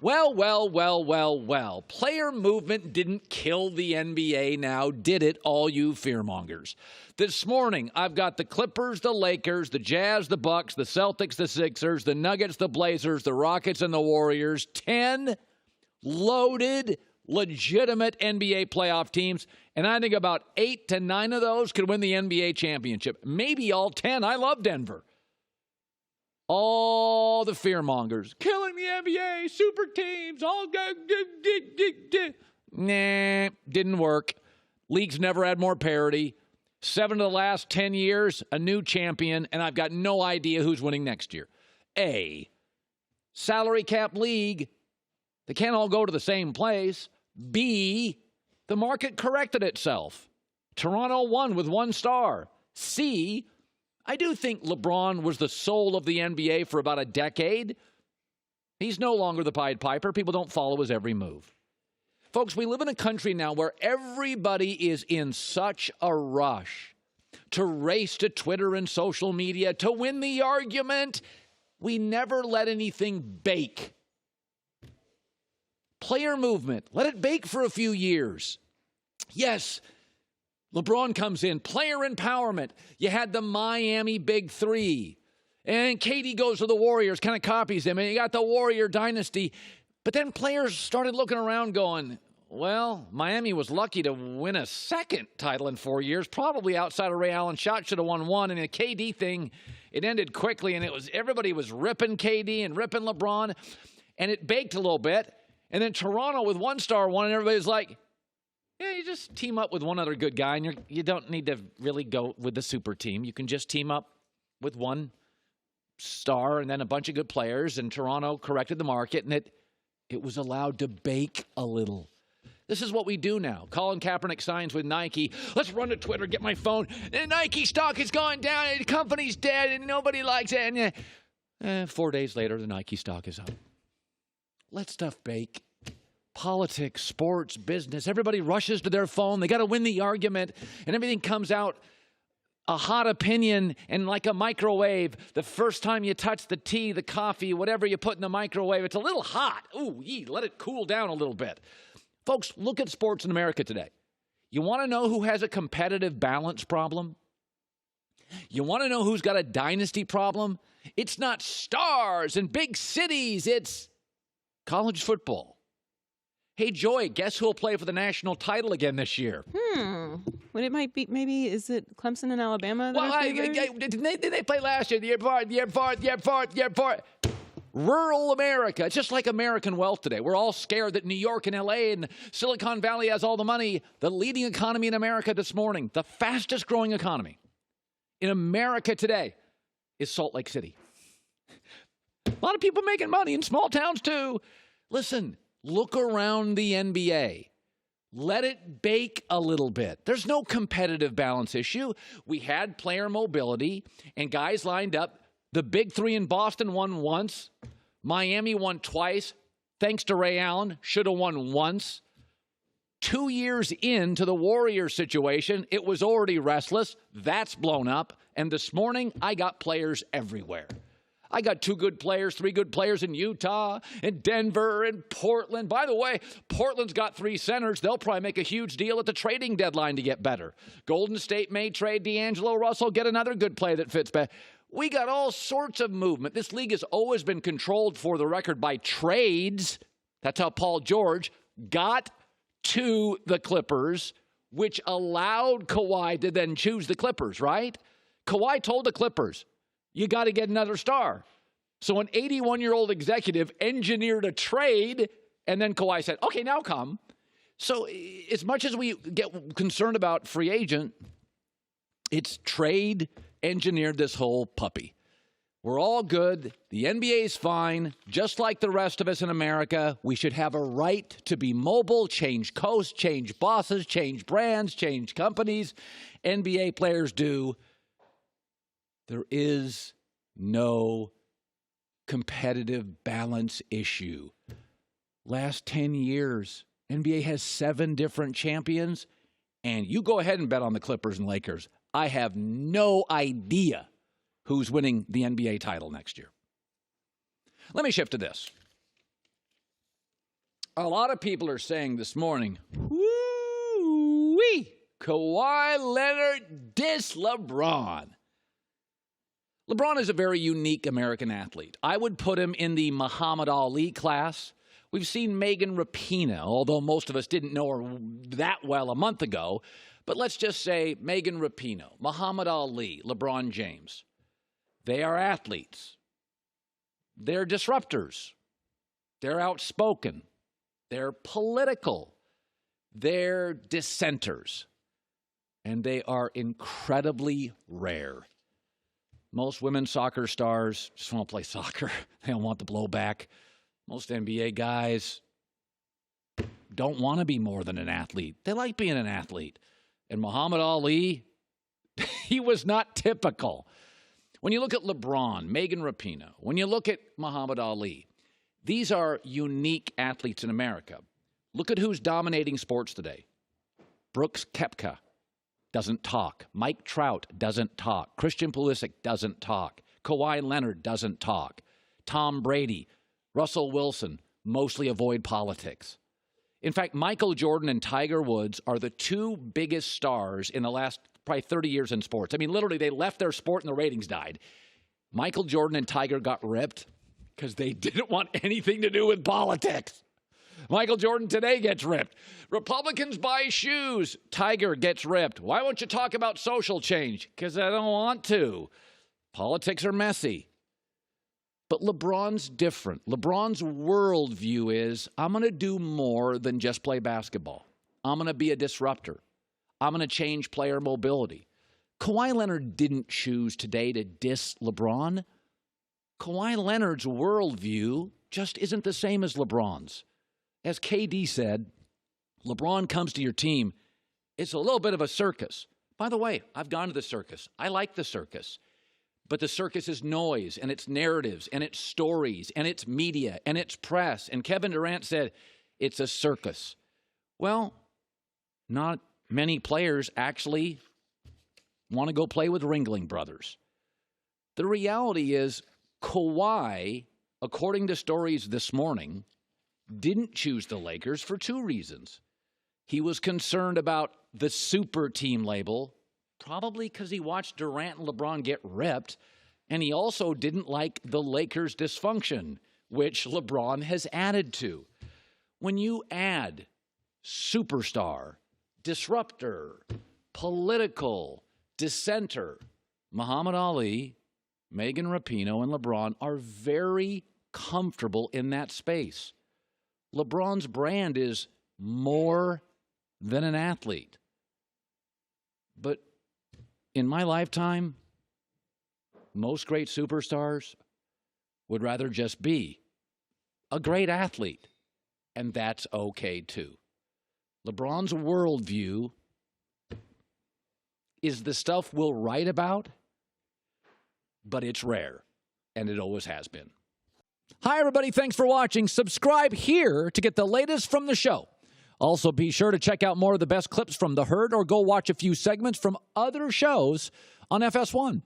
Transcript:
Well. Player movement didn't kill the NBA now, did it, all you fearmongers? This morning, I've got the Clippers, the Lakers, the Jazz, the Bucks, the Celtics, the Sixers, the Nuggets, the Blazers, the Rockets, and the Warriors. 10 loaded, legitimate NBA playoff teams, and I think about 8 to 9 of those could win the NBA championship. Maybe all 10. I love Denver. All the fearmongers, killing the NBA, super teams, all nah, didn't work. League's never had more parity. 7 of the last 10 years, a new champion, and I've got no idea who's winning next year. A, salary cap league, they can't all go to the same place. B, the market corrected itself. Toronto won with 1 star. C, I do think LeBron was the soul of the NBA for about a decade. He's no longer the Pied Piper. People don't follow his every move. Folks, we live in a country now where everybody is in such a rush to race to Twitter and social media to win the argument. We never let anything bake. Player movement, let it bake for a few years. Yes, LeBron comes in, player empowerment. You had the Miami Big Three. And KD goes to the Warriors, kind of copies them. And you got the Warrior dynasty. But then players started looking around going, well, Miami was lucky to win a second title in 4 years. Probably outside of Ray Allen shot, should have won 1. And the KD thing, it ended quickly. And everybody was ripping KD and ripping LeBron. And it baked a little bit. And then Toronto with 1 star won. And everybody's like, yeah, you just team up with one other good guy, and you don't need to really go with the super team. You can just team up with 1 star and then a bunch of good players, and Toronto corrected the market, and it was allowed to bake a little. This is what we do now. Colin Kaepernick signs with Nike. Let's run to Twitter, get my phone. The Nike stock has gone down, and the company's dead, and nobody likes it. And 4 days later, the Nike stock is up. Let stuff bake. Politics, sports, business, everybody rushes to their phone. They got to win the argument, and everything comes out a hot opinion and like a microwave. The first time you touch the tea, the coffee, whatever you put in the microwave, it's a little hot. Ooh, let it cool down a little bit. Folks, look at sports in America today. You want to know who has a competitive balance problem? You want to know who's got a dynasty problem? It's not stars and big cities. It's college football. Hey, Joy, guess who will play for the national title again this year? Well, it might be, maybe, is it Clemson and Alabama? Did they play last year? The year before. Rural America. It's just like American wealth today. We're all scared that New York and L.A. and Silicon Valley has all the money. The leading economy in America this morning, the fastest growing economy in America today is Salt Lake City. A lot of people making money in small towns, too. Listen. Look around the NBA. Let it bake a little bit. There's no competitive balance issue. We had player mobility, and guys lined up. The Big Three in Boston won once. Miami won twice, thanks to Ray Allen. Should have won once. 2 years into the Warriors situation, it was already restless. That's blown up. And this morning, I got players everywhere. I got 2 good players, 3 good players in Utah, and Denver, and Portland. By the way, Portland's got 3 centers. They'll probably make a huge deal at the trading deadline to get better. Golden State may trade D'Angelo Russell, get another good play that fits better. We got all sorts of movement. This league has always been controlled, for the record, by trades. That's how Paul George got to the Clippers, which allowed Kawhi to then choose the Clippers, right? Kawhi told the Clippers, you got to get another star. So an 81-year-old executive engineered a trade, and then Kawhi said, okay, now come. So as much as we get concerned about free agent, it's trade engineered this whole puppy. We're all good. The NBA is fine. Just like the rest of us in America, we should have a right to be mobile, change coasts, change bosses, change brands, change companies. NBA players do. There is no competitive balance issue. Last 10 years, NBA has 7 different champions, and you go ahead and bet on the Clippers and Lakers. I have no idea who's winning the NBA title next year. Let me shift to this. A lot of people are saying this morning, woo-wee, Kawhi Leonard diss LeBron. LeBron is a very unique American athlete. I would put him in the Muhammad Ali class. We've seen Megan Rapinoe, although most of us didn't know her that well a month ago. But let's just say Megan Rapinoe, Muhammad Ali, LeBron James. They are athletes. They're disruptors. They're outspoken. They're political. They're dissenters. And they are incredibly rare. Most women's soccer stars just want to play soccer. They don't want the blowback. Most NBA guys don't want to be more than an athlete. They like being an athlete. And Muhammad Ali, he was not typical. When you look at LeBron, Megan Rapinoe, when you look at Muhammad Ali, these are unique athletes in America. Look at who's dominating sports today. Brooks Koepka doesn't talk. Mike Trout doesn't talk. Christian Pulisic doesn't talk. Kawhi Leonard doesn't talk. Tom Brady, Russell Wilson mostly avoid politics. In fact, Michael Jordan and Tiger Woods are the two biggest stars in the last probably 30 years in sports. I mean, literally, they left their sport and the ratings died. Michael Jordan and Tiger got ripped because they didn't want anything to do with politics. Michael Jordan today gets ripped. Republicans buy shoes. Tiger gets ripped. Why won't you talk about social change? Because I don't want to. Politics are messy. But LeBron's different. LeBron's worldview is, I'm going to do more than just play basketball. I'm going to be a disruptor. I'm going to change player mobility. Kawhi Leonard didn't choose today to diss LeBron. Kawhi Leonard's worldview just isn't the same as LeBron's. As KD said, LeBron comes to your team, it's a little bit of a circus. By the way, I've gone to the circus. I like the circus. But the circus is noise, and it's narratives, and it's stories, and it's media, and it's press. And Kevin Durant said, it's a circus. Well, not many players actually want to go play with Ringling Brothers. The reality is, Kawhi, according to stories this morning, didn't choose the Lakers for two reasons. He was concerned about the super team label, probably because he watched Durant and LeBron get ripped, and he also didn't like the Lakers' dysfunction, which LeBron has added to. When you add superstar, disruptor, political, dissenter, Muhammad Ali, Megan Rapinoe, and LeBron are very comfortable in that space. LeBron's brand is more than an athlete. But in my lifetime, most great superstars would rather just be a great athlete, and that's okay too. LeBron's worldview is the stuff we'll write about, but it's rare, and it always has been. Hi, everybody. Thanks for watching. Subscribe here to get the latest from the show. Also, be sure to check out more of the best clips from The Herd or go watch a few segments from other shows on FS1.